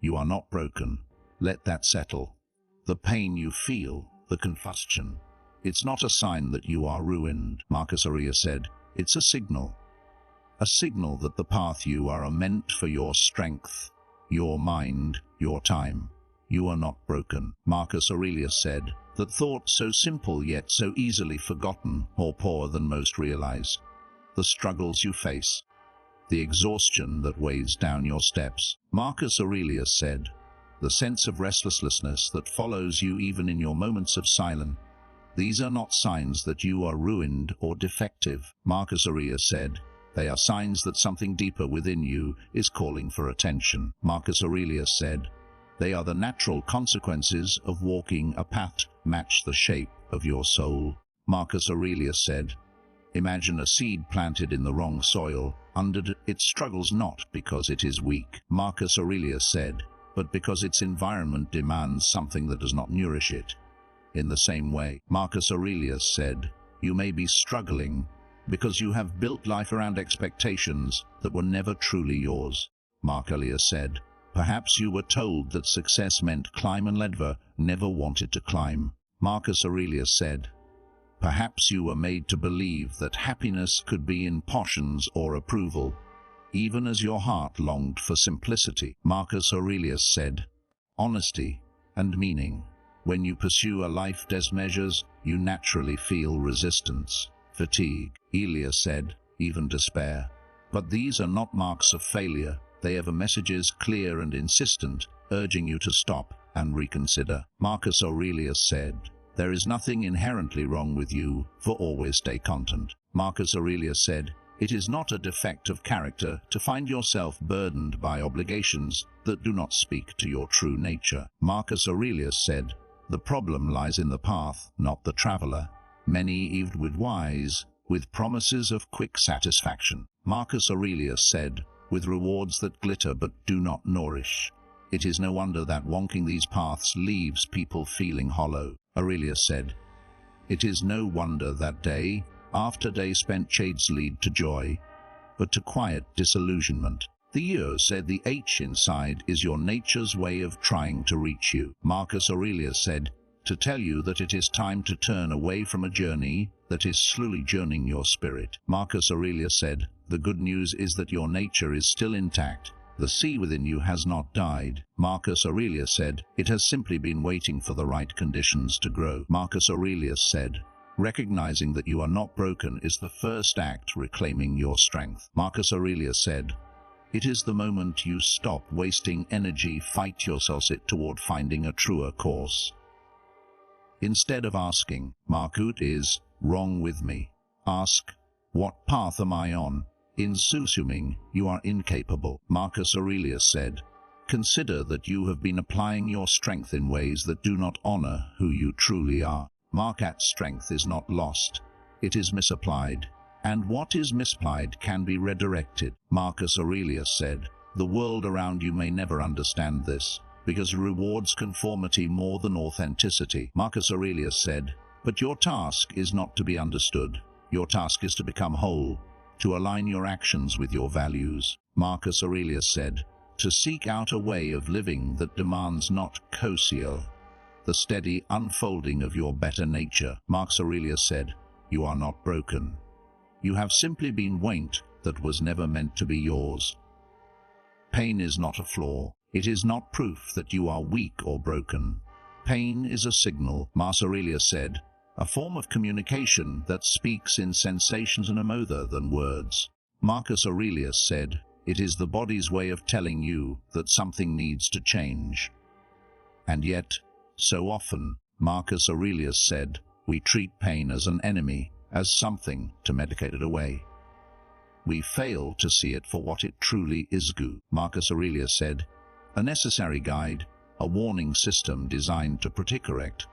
You are not broken. Let that settle. The pain you feel, the confusion, it's not a sign that you are ruined, Marcus Aurelius said. It's a signal. A signal that the path you are meant for your strength, your mind, your time. You are not broken. Marcus Aurelius said that thought so simple yet so easily forgotten or poorer than most realize. The struggles you face, the exhaustion that weighs down your steps. Marcus Aurelius said, the sense of restlessness that follows you even in your moments of silence. These are not signs that you are ruined or defective. Marcus Aurelius said, they are signs that something deeper within you is calling for attention. Marcus Aurelius said, they are the natural consequences of walking a path match the shape of your soul. Marcus Aurelius said, imagine a seed planted in the wrong soil. Under it struggles not because it is weak, Marcus Aurelius said, but because its environment demands something that does not nourish it. In the same way, Marcus Aurelius said, you may be struggling because you have built life around expectations that were never truly yours. Marcus Aurelius said, perhaps you were told that success meant climb and never wanted to climb. Marcus Aurelius said, perhaps you were made to believe that happiness could be in possessions or approval, even as your heart longed for simplicity. Marcus Aurelius said, honesty and meaning. When you pursue a life as measures, you naturally feel resistance, fatigue. Aurelius said, even despair. But these are not marks of failure. They have messages clear and insistent, urging you to stop and reconsider. Marcus Aurelius said, there is nothing inherently wrong with you, for always stay content. Marcus Aurelius said, it is not a defect of character to find yourself burdened by obligations that do not speak to your true nature. Marcus Aurelius said, the problem lies in the path, not the traveler. Many even with wise, with promises of quick satisfaction. Marcus Aurelius said, with rewards that glitter but do not nourish. It is no wonder that walking these paths leaves people feeling hollow. Aurelius said, it is no wonder that day after day spent shades lead to joy, but to quiet disillusionment. The year said the H inside is your nature's way of trying to reach you. Marcus Aurelius said, to tell you that it is time to turn away from a journey that is slowly journeying your spirit. Marcus Aurelius said, the good news is that your nature is still intact. The sea within you has not died. Marcus Aurelius said, it has simply been waiting for the right conditions to grow. Marcus Aurelius said, recognizing that you are not broken is the first act reclaiming your strength. Marcus Aurelius said, it is the moment you stop wasting energy, fight yourself toward finding a truer course. Instead of asking, Marcus is wrong with me, ask, what path am I on? In assuming you are incapable. Marcus Aurelius said, consider that you have been applying your strength in ways that do not honor who you truly are. Marcus' strength is not lost, it is misapplied, and what is misapplied can be redirected. Marcus Aurelius said, the world around you may never understand this, because it rewards conformity more than authenticity. Marcus Aurelius said, but your task is not to be understood, your task is to become whole, to align your actions with your values. Marcus Aurelius said, to seek out a way of living that demands not coercion, the steady unfolding of your better nature. Marcus Aurelius said, you are not broken. You have simply been weight that was never meant to be yours. Pain is not a flaw. It is not proof that you are weak or broken. Pain is a signal, Marcus Aurelius said, a form of communication that speaks in sensations and more than words. Marcus Aurelius said, it is the body's way of telling you that something needs to change. And yet, so often, Marcus Aurelius said, we treat pain as an enemy, as something to medicate it away. We fail to see it for what it truly is. Marcus Aurelius said, a necessary guide, a warning system designed to protect. Correct.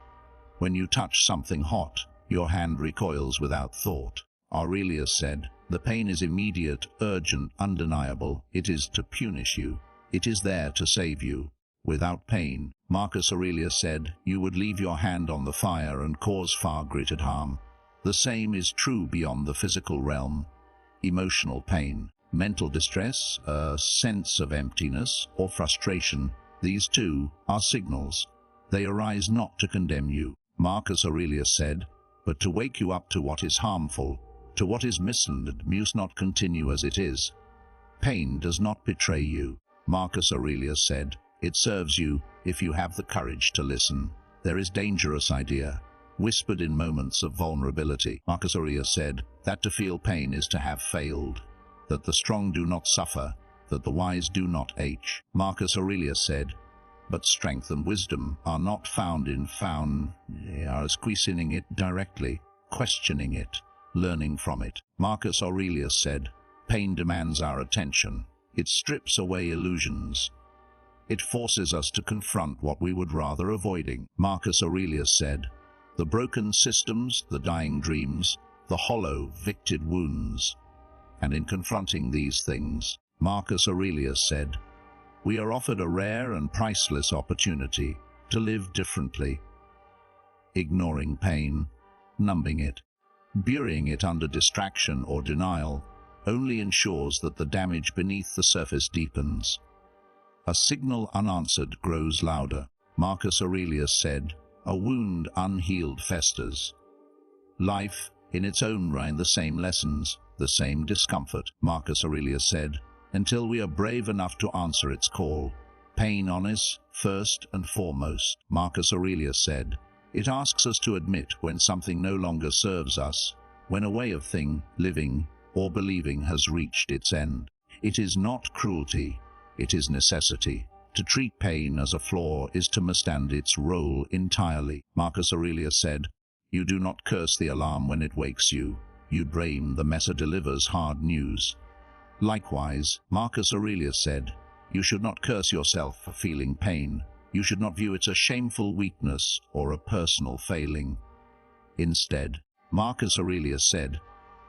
When you touch something hot, your hand recoils without thought. Aurelius said, the pain is immediate, urgent, undeniable. It is to punish you. It is there to save you. Without pain, Marcus Aurelius said, you would leave your hand on the fire and cause far greater harm. The same is true beyond the physical realm. Emotional pain, mental distress, a sense of emptiness or frustration, These too are signals. They arise not to condemn you, Marcus Aurelius said, but to wake you up to what is harmful, to what is mislead. Must not continue as it is. Pain does not betray you, Marcus Aurelius said. It serves you, if you have the courage to listen. There is dangerous idea, whispered in moments of vulnerability. Marcus Aurelius said that to feel pain is to have failed, that the strong do not suffer, that the wise do not age. Marcus Aurelius said, but strength and wisdom are not found in they are squeezing it directly, questioning it, learning from it. Marcus Aurelius said, pain demands our attention. It strips away illusions. It forces us to confront what we would rather avoiding. Marcus Aurelius said, the broken systems, the dying dreams, the hollow, victed wounds. And in confronting these things, Marcus Aurelius said, we are offered a rare and priceless opportunity to live differently. Ignoring pain, numbing it, burying it under distraction or denial, only ensures that the damage beneath the surface deepens. A signal unanswered grows louder. Marcus Aurelius said, a wound unhealed festers. Life, in its own right, the same lessons, the same discomfort, Marcus Aurelius said, until we are brave enough to answer its call. Pain on us, first and foremost, Marcus Aurelius said. It asks us to admit when something no longer serves us, when a way of living, or believing has reached its end. It is not cruelty, it is necessity. To treat pain as a flaw is to misstand its role entirely. Marcus Aurelius said, you do not curse the alarm when it wakes you. You blame the messer delivers hard news. Likewise, Marcus Aurelius said, you should not curse yourself for feeling pain. You should not view it as a shameful weakness or a personal failing. Instead, Marcus Aurelius said,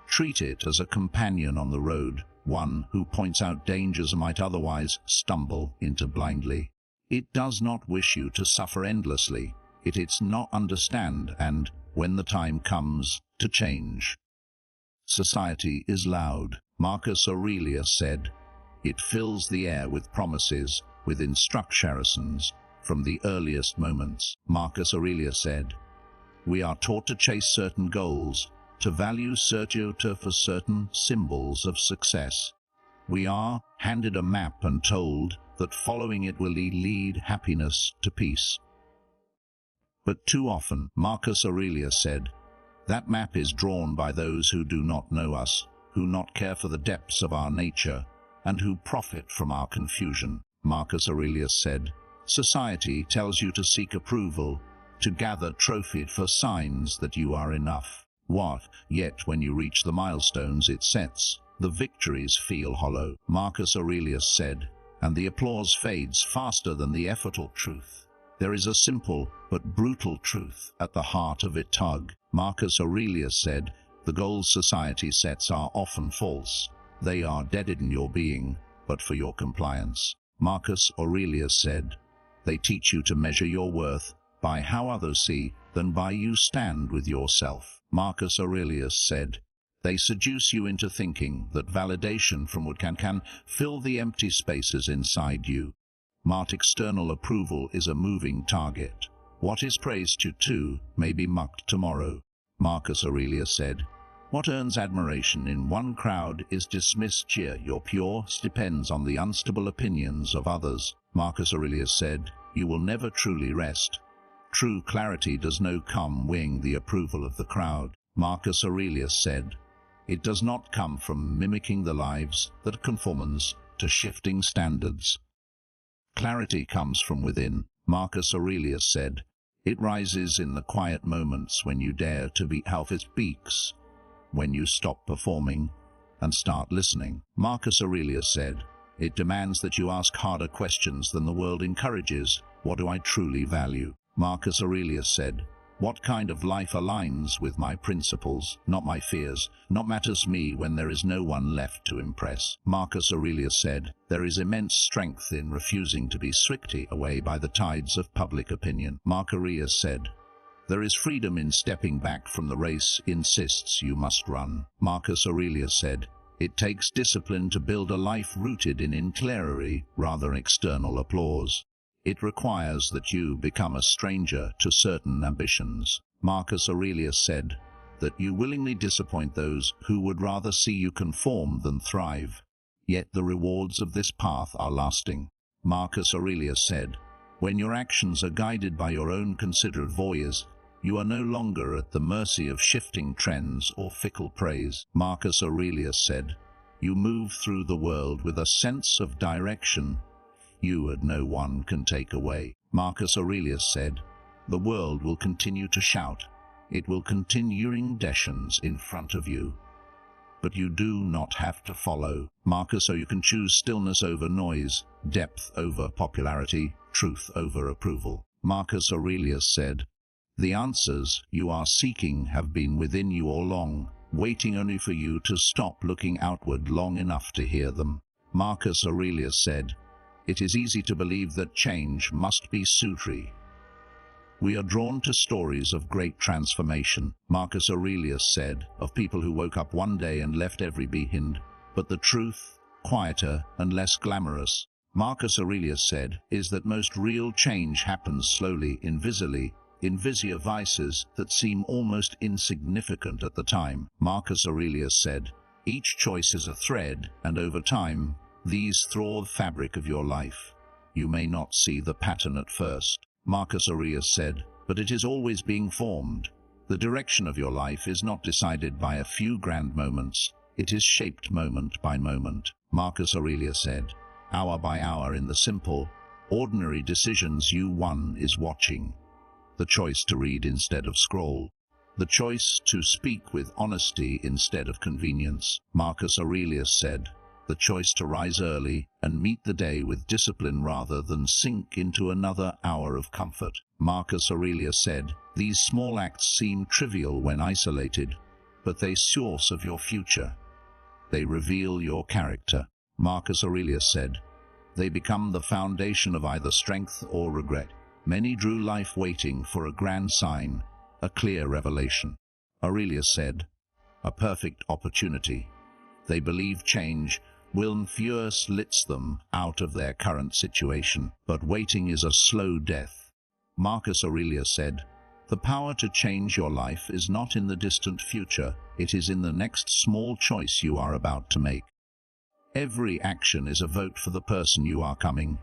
treat it as a companion on the road, one who points out dangers might otherwise stumble into blindly. It does not wish you to suffer endlessly. It is not understand and, when the time comes, to change. Society is loud, Marcus Aurelius said. It fills the air with promises, with instructions, from the earliest moments. Marcus Aurelius said, we are taught to chase certain goals, to value for certain symbols of success. We are handed a map and told that following it will lead happiness to peace. But too often, Marcus Aurelius said, that map is drawn by those who do not know us, who not care for the depths of our nature, and who profit from our confusion. Marcus Aurelius said, society tells you to seek approval, to gather trophy for signs that you are enough. Yet when you reach the milestones it sets, the victories feel hollow. Marcus Aurelius said, and the applause fades faster than the effortful truth. There is a simple but brutal truth at the heart of it. Marcus Aurelius said, the goals society sets are often false. They are dead in your being, but for your compliance. Marcus Aurelius said, they teach you to measure your worth by how others see than by you stand with yourself. Marcus Aurelius said, they seduce you into thinking that validation from what can fill the empty spaces inside you. External approval is a moving target. What is praised too may be mocked tomorrow. Marcus Aurelius said, what earns admiration in one crowd is dismissed here. Your pure depends on the unstable opinions of others. Marcus Aurelius said, you will never truly rest. True clarity does not come weighing the approval of the crowd. Marcus Aurelius said, it does not come from mimicking the lives that conform to shifting standards. Clarity comes from within. Marcus Aurelius said, it rises in the quiet moments when you dare to be how it speaks, when you stop performing and start listening. Marcus Aurelius said, it demands that you ask harder questions than the world encourages. What do I truly value? Marcus Aurelius said, what kind of life aligns with my principles, not my fears, not matters me when there is no one left to impress? Marcus Aurelius said, there is immense strength in refusing to be swept away by the tides of public opinion. Marcus Aurelius said, there is freedom in stepping back from the race insists you must run. Marcus Aurelius said, it takes discipline to build a life rooted in inquiry rather than external applause. It requires that you become a stranger to certain ambitions. Marcus Aurelius said that you willingly disappoint those who would rather see you conform than thrive. Yet the rewards of this path are lasting. Marcus Aurelius said, when your actions are guided by your own considerate voice, you are no longer at the mercy of shifting trends or fickle praise. Marcus Aurelius said, you move through the world with a sense of direction you and no one can take away. Marcus Aurelius said, the world will continue to shout. It will continue directions in front of you. But you do not have to follow. Marcus, so you can choose stillness over noise, depth over popularity, truth over approval. Marcus Aurelius said, the answers you are seeking have been within you all along, waiting only for you to stop looking outward long enough to hear them. Marcus Aurelius said, it is easy to believe that change must be suitary. We are drawn to stories of great transformation. Marcus Aurelius said, of people who woke up one day and left every behind, but the truth, quieter and less glamorous, Marcus Aurelius said, is that most real change happens slowly, invisibly, in visible vices that seem almost insignificant at the time. Marcus Aurelius said, each choice is a thread, and over time, these thread the fabric of your life. You may not see the pattern at first. Marcus Aurelius said, but it is always being formed. The direction of your life is not decided by a few grand moments. It is shaped moment by moment. Marcus Aurelius said, hour by hour in the simple, ordinary decisions one is watching. The choice to read instead of scroll. The choice to speak with honesty instead of convenience. Marcus Aurelius said, the choice to rise early and meet the day with discipline rather than sink into another hour of comfort. Marcus Aurelius said, these small acts seem trivial when isolated, but they source of your future. They reveal your character. Marcus Aurelius said, they become the foundation of either strength or regret. Many drew life waiting for a grand sign, a clear revelation. Aurelius said, a perfect opportunity. They believe change will fear slits them out of their current situation, but waiting is a slow death. Marcus Aurelius said, the power to change your life is not in the distant future, it is in the next small choice you are about to make. Every action is a vote for the person you are becoming.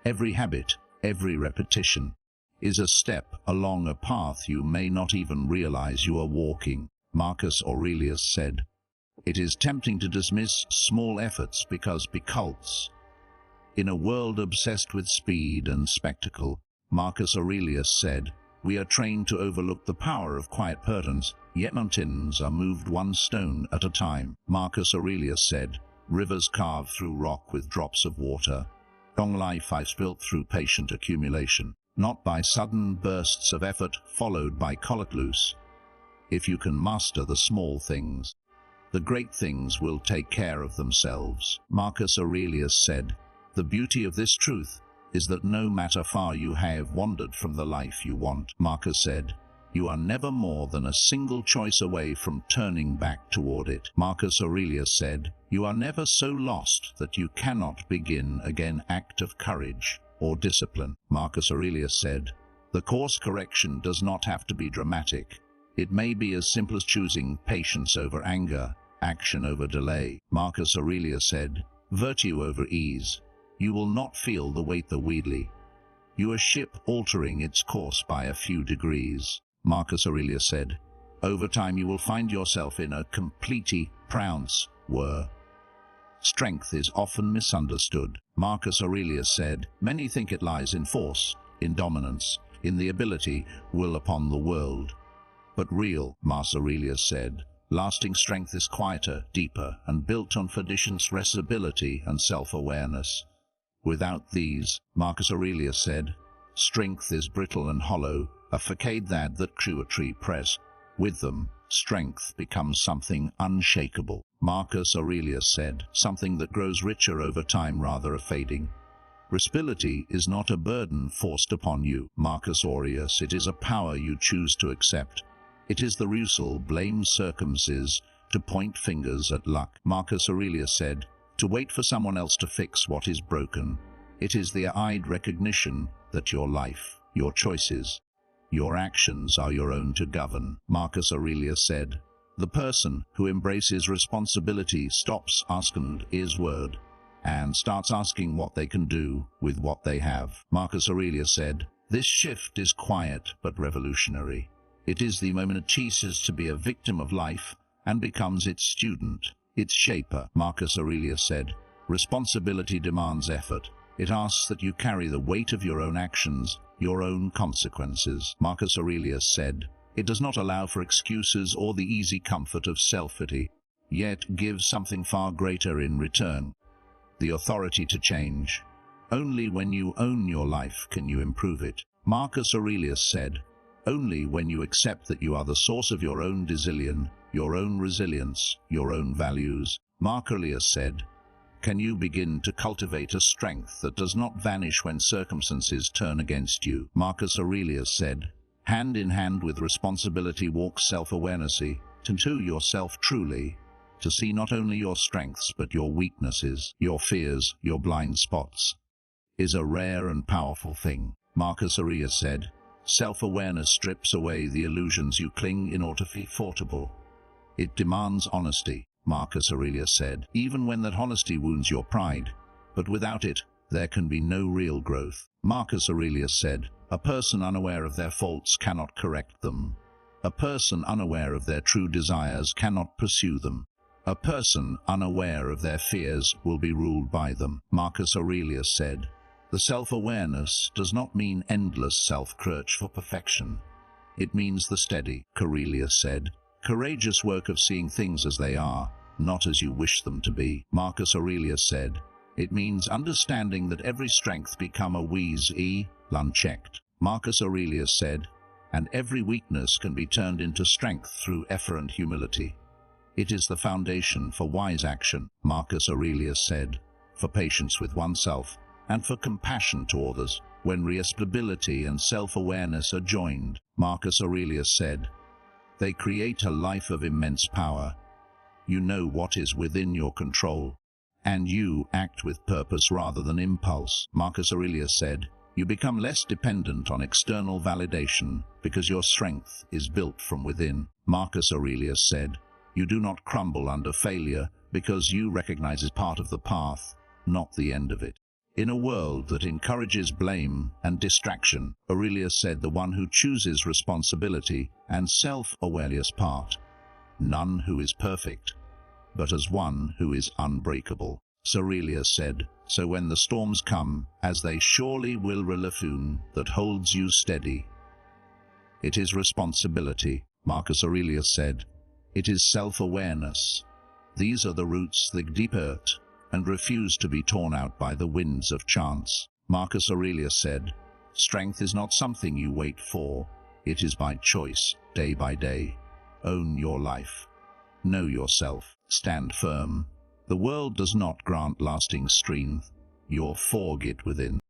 Every habit, every repetition, is a step along a path you may not even realize you are walking. Marcus Aurelius said, it is tempting to dismiss small efforts because cults. In a world obsessed with speed and spectacle, Marcus Aurelius said, we are trained to overlook the power of quiet purpose, yet mountains are moved one stone at a time. Marcus Aurelius said, rivers carve through rock with drops of water. Long life is built through patient accumulation, not by sudden bursts of effort followed by loose. If you can master the small things, the great things will take care of themselves. Marcus Aurelius said, the beauty of this truth is that no matter far you have wandered from the life you want. Marcus said, you are never more than a single choice away from turning back toward it. Marcus Aurelius said, you are never so lost that you cannot begin again. Act of courage or discipline. Marcus Aurelius said, the course correction does not have to be dramatic. It may be as simple as choosing patience over anger, action over delay. Marcus Aurelius said, virtue over ease. You will not feel the weight weedly. You are a ship altering its course by a few degrees. Marcus Aurelius said, over time you will find yourself in a completely prounce whir. Strength is often misunderstood. Marcus Aurelius said, many think it lies in force, in dominance, in the ability will upon the world. But real, Marcus Aurelius said, lasting strength is quieter, deeper, and built on foundations, responsibility and self-awareness. Without these, Marcus Aurelius said, strength is brittle and hollow, a facade that to a tree press. With them, strength becomes something unshakable. Marcus Aurelius said, something that grows richer over time rather than fading. Responsibility is not a burden forced upon you. Marcus Aurelius, it is a power you choose to accept. It is the refusal blame circumstances to point fingers at luck. Marcus Aurelius said, to wait for someone else to fix what is broken. It is the eyed recognition that your life, your choices, your actions are your own to govern. Marcus Aurelius said, "The person who embraces responsibility stops asking is word and starts asking what they can do with what they have." Marcus Aurelius said, "This shift is quiet but revolutionary. It is the moment it ceases to be a victim of life and becomes its student, its shaper." Marcus Aurelius said, "Responsibility demands effort. It asks that you carry the weight of your own actions, your own consequences." Marcus Aurelius said, "It does not allow for excuses or the easy comfort of self-pity, yet gives something far greater in return: the authority to change. Only when you own your life can you improve it." Marcus Aurelius said, "Only when you accept that you are the source of your own resilience, your own resilience, your own values." Marcus Aurelius said, "Can you begin to cultivate a strength that does not vanish when circumstances turn against you?" Marcus Aurelius said, "Hand in hand with responsibility walks self-awareness, to know yourself truly, to see not only your strengths but your weaknesses, your fears, your blind spots, is a rare and powerful thing." Marcus Aurelius said, "Self-awareness strips away the illusions you cling in order to be affordable. It demands honesty." Marcus Aurelius said, "Even when that honesty wounds your pride, but without it, there can be no real growth." Marcus Aurelius said, "A person unaware of their faults cannot correct them. A person unaware of their true desires cannot pursue them. A person unaware of their fears will be ruled by them." Marcus Aurelius said, "The self-awareness does not mean endless self-search for perfection. It means the steady," Aurelius said, "courageous work of seeing things as they are, not as you wish them to be." Marcus Aurelius said, "It means understanding that every strength become a weakness unchecked." Marcus Aurelius said, "And every weakness can be turned into strength through effort and humility. It is the foundation for wise action." Marcus Aurelius said, "For patience with oneself and for compassion to others, when responsibility and self-awareness are joined." Marcus Aurelius said, "They create a life of immense power. You know what is within your control, and you act with purpose rather than impulse." Marcus Aurelius said, "You become less dependent on external validation because your strength is built from within." Marcus Aurelius said, "You do not crumble under failure because you recognize it part of the path, not the end of it." In a world that encourages blame and distraction, Aurelius said, "The one who chooses responsibility and self-awareness part, none who is perfect, but as one who is unbreakable." So Aurelius said, "So when the storms come, as they surely will, that holds you steady, it is responsibility." Marcus Aurelius said, "It is self-awareness. These are the roots that deep earth and refuse to be torn out by the winds of chance." Marcus Aurelius said, "Strength is not something you wait for. It is by choice, day by day. Own your life. Know yourself. Stand firm. The world does not grant lasting strength. Your forget within."